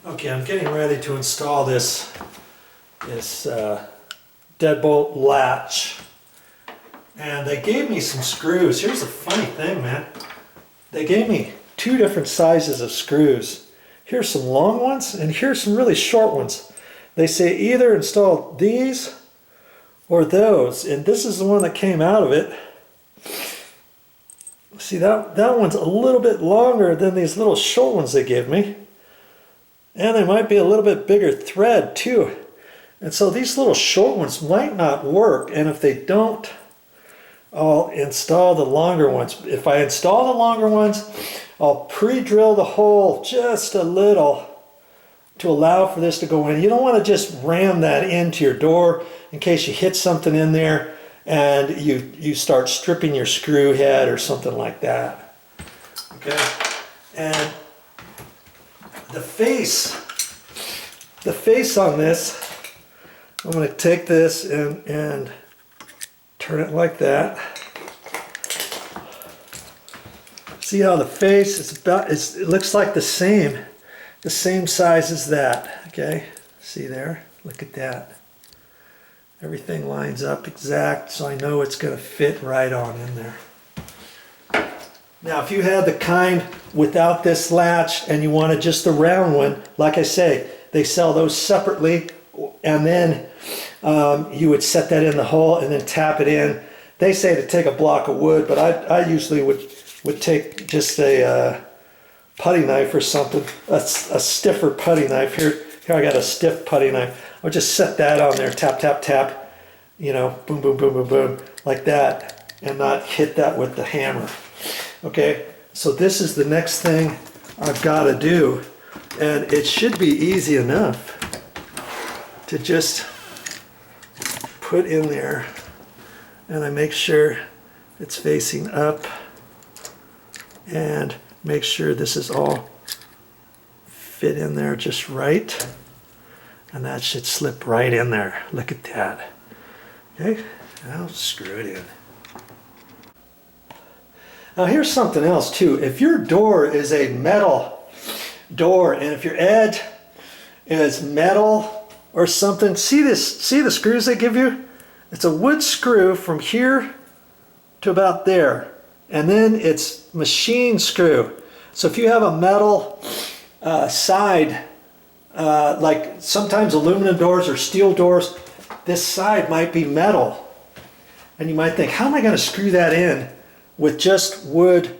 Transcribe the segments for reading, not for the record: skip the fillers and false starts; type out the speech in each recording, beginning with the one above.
Okay, I'm getting ready to install this Deadbolt latch, and they gave me some screws. Here's the funny thing, man. They gave me two different sizes of screws. Here's some long ones, and here's some really short ones. They say either install these or those, and this is the one that came out of it. See, that one's a little bit longer than these little short ones they gave me. And they might be a little bit bigger thread too. And so these little short ones might not work. And if they don't, I'll install the longer ones. If I install the longer ones, I'll pre-drill the hole just a little to allow for this to go in. You don't want to just ram that into your door in case you hit something in there and you start stripping your screw head or something like that. Okay, and the face on this, I'm going to take this and turn it like that. See how the face is it looks like the same size as that. Okay, see there? Look at that. Everything lines up exact, so I know it's going to fit right on in there. Now, if you had the kind without this latch and you wanted just the round one, like I say, they sell those separately, and then you would set that in the hole and then tap it in. They say to take a block of wood, but I usually would take just a putty knife or something, a stiffer putty knife. Here I got a stiff putty knife. I'll just set that on there, tap, tap, tap, you know, boom, boom, boom, boom, boom, like that, and not hit that with the hammer. Okay, so this is the next thing I've got to do, and it should be easy enough to just put in there, and I make sure it's facing up and make sure this is all fit in there just right, and that should slip right in there. Look at that. Okay, I'll screw it in. Now here's something else too. If your door is a metal door, and if your edge is metal or something, see the screws they give you? It's a wood screw from here to about there, and then it's machine screw. So if you have a metal side, like sometimes aluminum doors or steel doors, this side might be metal, and you might think, how am I going to screw that in with just wood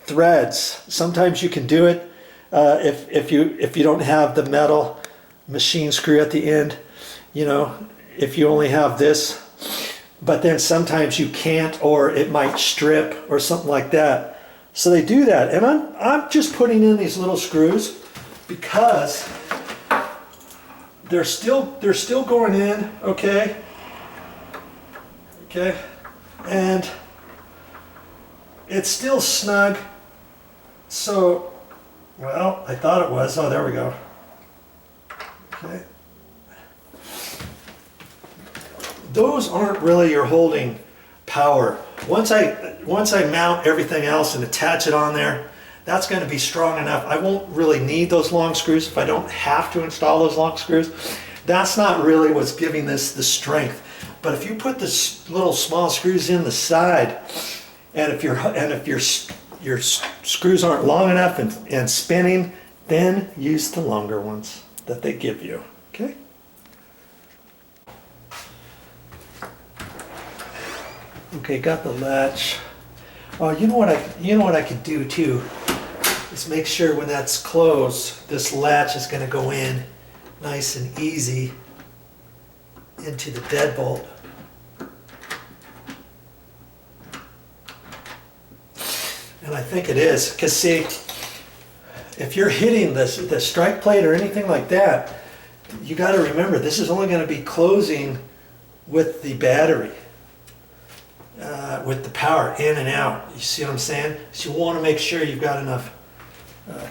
threads? Sometimes you can do it if you don't have the metal machine screw at the end, you know, if you only have this. But then sometimes you can't, or it might strip or something like that. So they do that, and I'm just putting in these little screws because they're still going in, okay, and it's still snug. So, well, I thought it was. Oh, there we go. Okay. Those aren't really your holding power. Once I mount everything else and attach it on there, that's going to be strong enough. I won't really need those long screws if I don't have to install those long screws. That's not really what's giving this the strength. But if you put the little small screws in the side, and if your screws aren't long enough and spinning, then use the longer ones that they give you. Okay. Okay, got the latch. Oh, you know what I could do too is make sure when that's closed, this latch is going to go in nice and easy into the deadbolt. And I think it is, because see, if you're hitting the strike plate or anything like that, you got to remember this is only going to be closing with the battery. With the power in and out. You see what I'm saying? So you want to make sure you've got enough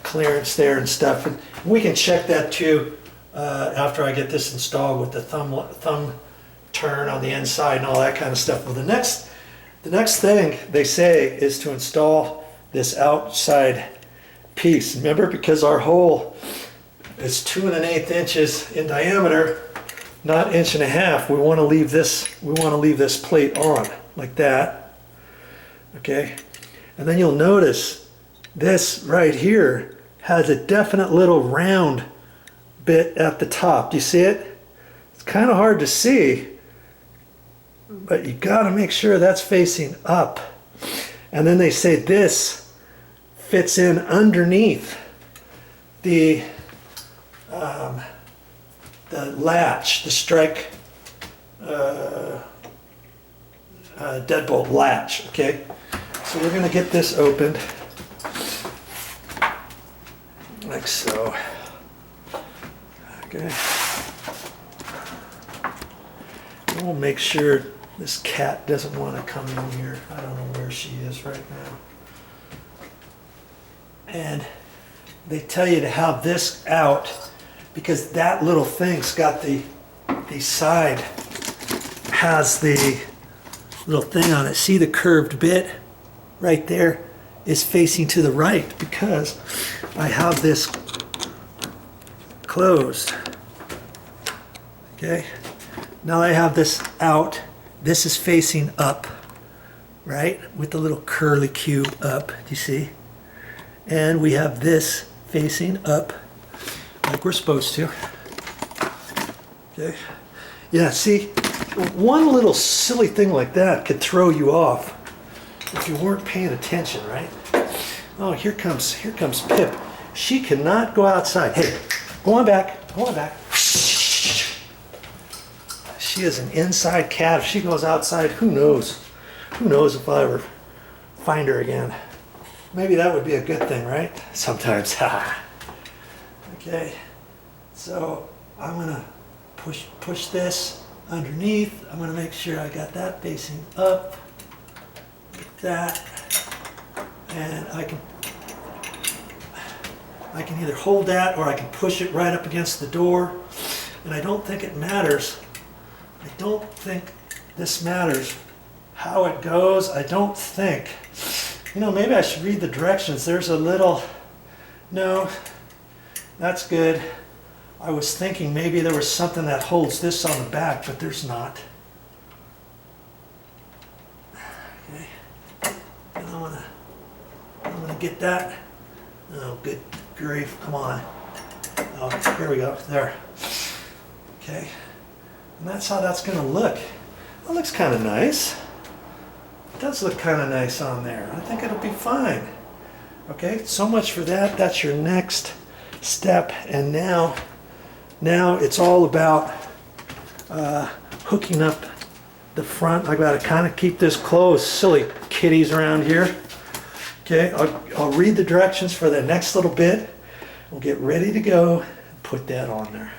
clearance there and stuff. And we can check that too after I get this installed with the thumb turn on the inside and all that kind of stuff. Well, the next thing they say is to install this outside piece. Remember, because our hole is 2 1/8 inches in diameter, not 1.5 inches. We want to leave this plate on like that. Okay, and then you'll notice this right here has a definite little round bit at the top. Do you see it? It's kind of hard to see, but you got to make sure that's facing up. And then they say this fits in underneath the latch, the strike deadbolt latch. Okay, so we're going to get this opened like so. Okay, and we'll make sure this cat doesn't want to come in here. I don't know where she is right now. And they tell you to have this out because that little thing's got the side has the little thing on it. See the curved bit right there is facing to the right because I have this closed. Okay, now I have this out. This is facing up, right, with the little curly Q up. Do you see? And we have this facing up like we're supposed to. Okay. Yeah, see, one little silly thing like that could throw you off if you weren't paying attention, right? Oh, here comes Pip. She cannot go outside. Hey, go on back, go on back. She is an inside cat. If she goes outside, who knows? Who knows if I'll ever find her again. Maybe that would be a good thing, right? Sometimes. Okay, so I'm gonna push this underneath. I'm gonna make sure I got that facing up, like that, and I can either hold that or I can push it right up against the door. And I don't think it matters. I don't think this matters how it goes. I don't think. You know, maybe I should read the directions. There's a little, no, that's good. I was thinking maybe there was something that holds this on the back, but there's not. Okay, and I'm gonna get that. Oh, good grief, come on. Oh, here we go, there. Okay, and that's how that's gonna look. That looks kind of nice. It does look kind of nice on there. I think it'll be fine. Okay, so much for that. That's your next step. And now it's all about hooking up the front. I gotta kind of keep this closed. Silly kitties around here. Okay, I'll read the directions for the next little bit. We'll get ready to go and put that on there.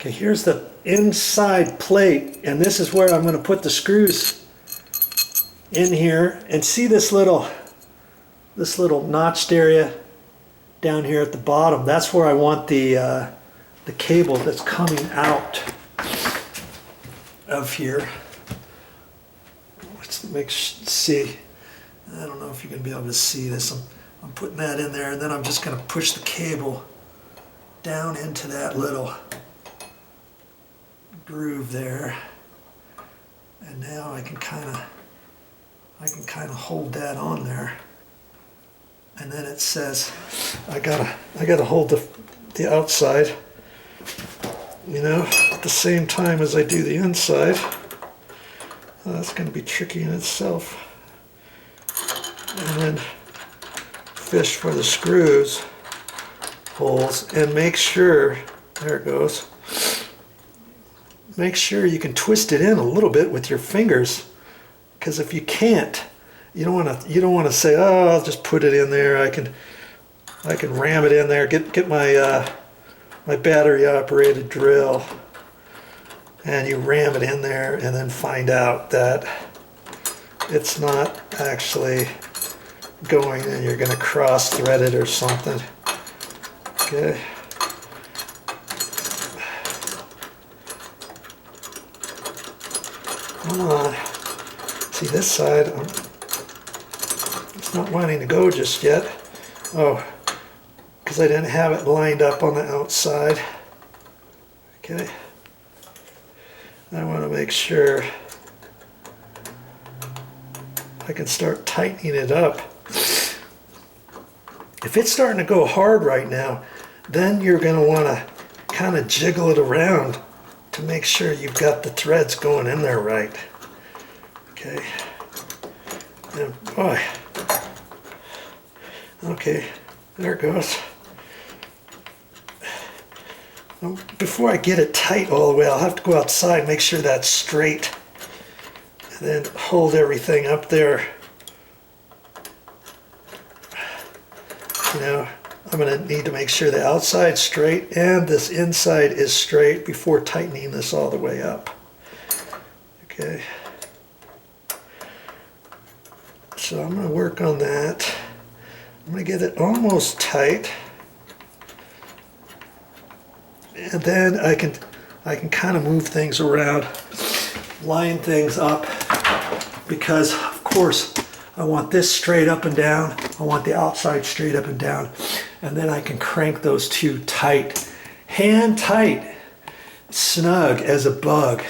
Okay, here's the inside plate, and this is where I'm going to put the screws in here. And see this little notched area down here at the bottom? That's where I want the cable that's coming out of here. Let's see. I don't know if you're going to be able to see this. I'm putting that in there, and then I'm just going to push the cable down into that little groove there, and now I can kind of hold that on there. And then it says I gotta hold the outside, you know, at the same time as I do the inside. That's going to be tricky in itself. And then fish for the screws holes, and make sure, there it goes. Make sure you can twist it in a little bit with your fingers, because if you can't, you don't want to say, oh, I'll just put it in there. I can ram it in there. Get my my battery operated drill, and you ram it in there, and then find out that it's not actually going, and you're going to cross thread it or something. Okay. Come on. See this side, it's not wanting to go just yet. Oh, because I didn't have it lined up on the outside. Okay. I want to make sure I can start tightening it up. If it's starting to go hard right now, then you're going to want to kind of jiggle it around to make sure you've got the threads going in there right. Okay. And boy. Okay, there it goes. Before I get it tight all the way, I'll have to go outside, make sure that's straight, and then hold everything up there. You know, I'm going to need to make sure the outside's straight and this inside is straight before tightening this all the way up. Okay. So I'm going to work on that. I'm going to get it almost tight. And then I can kind of move things around, line things up, because of course I want this straight up and down. I want the outside straight up and down. And then I can crank those two tight, hand tight, snug as a bug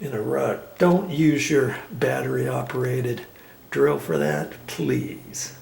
in a rug. Don't use your battery operated drill for that, please.